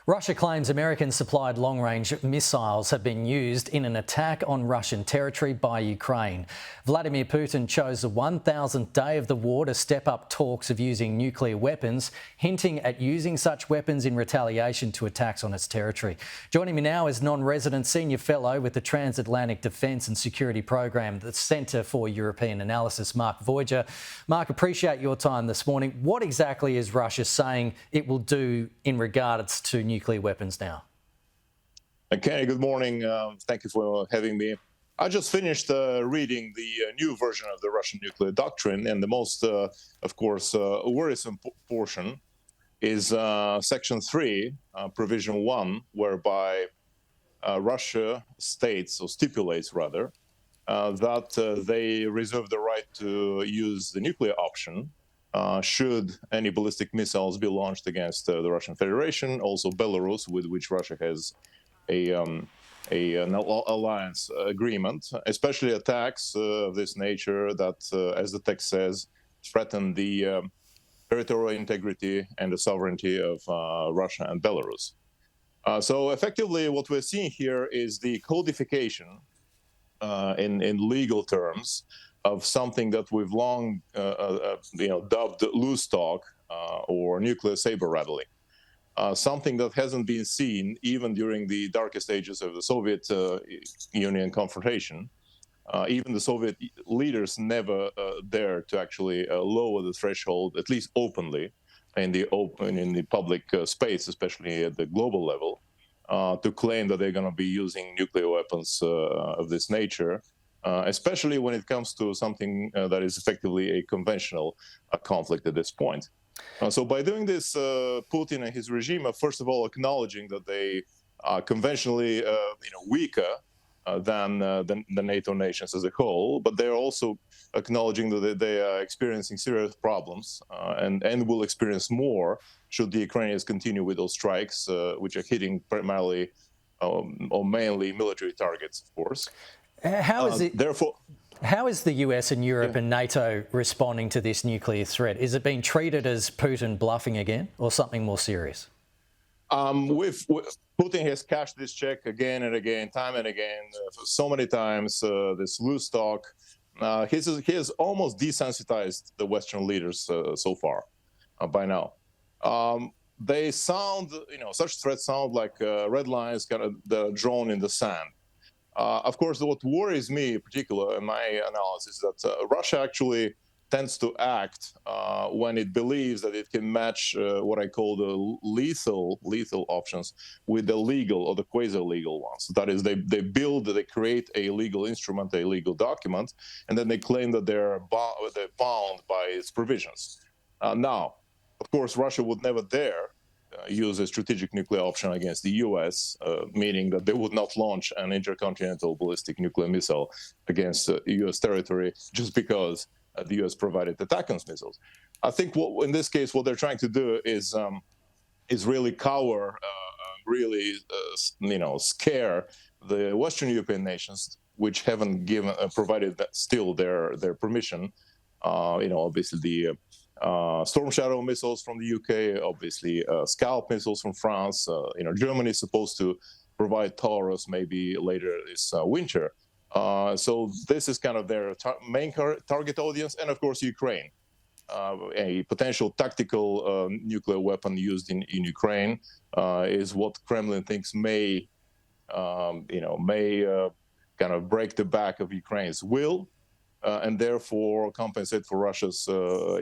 Russia claims American-supplied long-range missiles have been used in an attack on Russian territory by Ukraine. Vladimir Putin chose the 1,000th day of the war to step up talks of using nuclear weapons, hinting at using such weapons in retaliation to attacks on its territory. Joining me now is non-resident senior fellow with the Transatlantic Defence and Security Program, the Centre for European Analysis, Mark Voyger. Mark, appreciate your time this morning. What exactly is Russia saying it will do in regards to nuclear weapons now? Kenny, good morning. Thank you for having me. I just finished reading the new version of the Russian nuclear doctrine, and the most, of course, worrisome portion is Section 3, Provision 1, whereby Russia states, or stipulates rather, that they reserve the right to use the nuclear option should any ballistic missiles be launched against the Russian Federation, also Belarus, with which Russia has an alliance agreement, especially attacks of this nature that, as the text says, threaten the territorial integrity and the sovereignty of Russia and Belarus. So effectively, what we're seeing here is the codification in legal terms of something that we've long, dubbed loose talk or nuclear saber rattling, something that hasn't been seen even during the darkest ages of the Soviet Union confrontation. Even the Soviet leaders never dared to actually lower the threshold, at least openly, in the public space, especially at the global level, to claim that they're going to be using nuclear weapons of this nature. Especially when it comes to something that is effectively a conventional conflict at this point. So by doing this, Putin and his regime are first of all acknowledging that they are conventionally weaker than the NATO nations as a whole, but they're also acknowledging that they are experiencing serious problems and will experience more should the Ukrainians continue with those strikes, which are hitting primarily or mainly military targets, of course. How is the US and Europe and NATO responding to this nuclear threat? Is it being treated as Putin bluffing again, or something more serious? Putin has cashed this check again and again, time and again, so many times. This loose talk. He has almost desensitized the Western leaders so far, by now. They sound, such threats sound like red lines kind of drawn in the sand. Of course, what worries me in particular in my analysis is that Russia actually tends to act when it believes that it can match what I call the lethal options with the legal or the quasi-legal ones. That is, they create a legal instrument, a legal document, and then they claim that they're bound by its provisions. Now, of course, Russia would never dare use a strategic nuclear option against the US, meaning that they would not launch an intercontinental ballistic nuclear missile against US territory just because the US provided ATACMS missiles. I think in this case, what they're trying to do is really cower, scare the Western European nations, which haven't provided still their permission. Obviously the Storm Shadow missiles from the UK, obviously Scalp missiles from France. Germany is supposed to provide Taurus maybe later this winter. So this is kind of their main target audience, and of course Ukraine. A potential tactical nuclear weapon used in Ukraine is what Kremlin thinks may kind of break the back of Ukraine's will. And therefore compensate for Russia's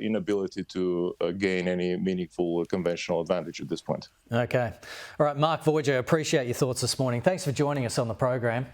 inability to gain any meaningful conventional advantage at this point. Okay. All right, Mark Voyger, appreciate your thoughts this morning. Thanks for joining us on the program.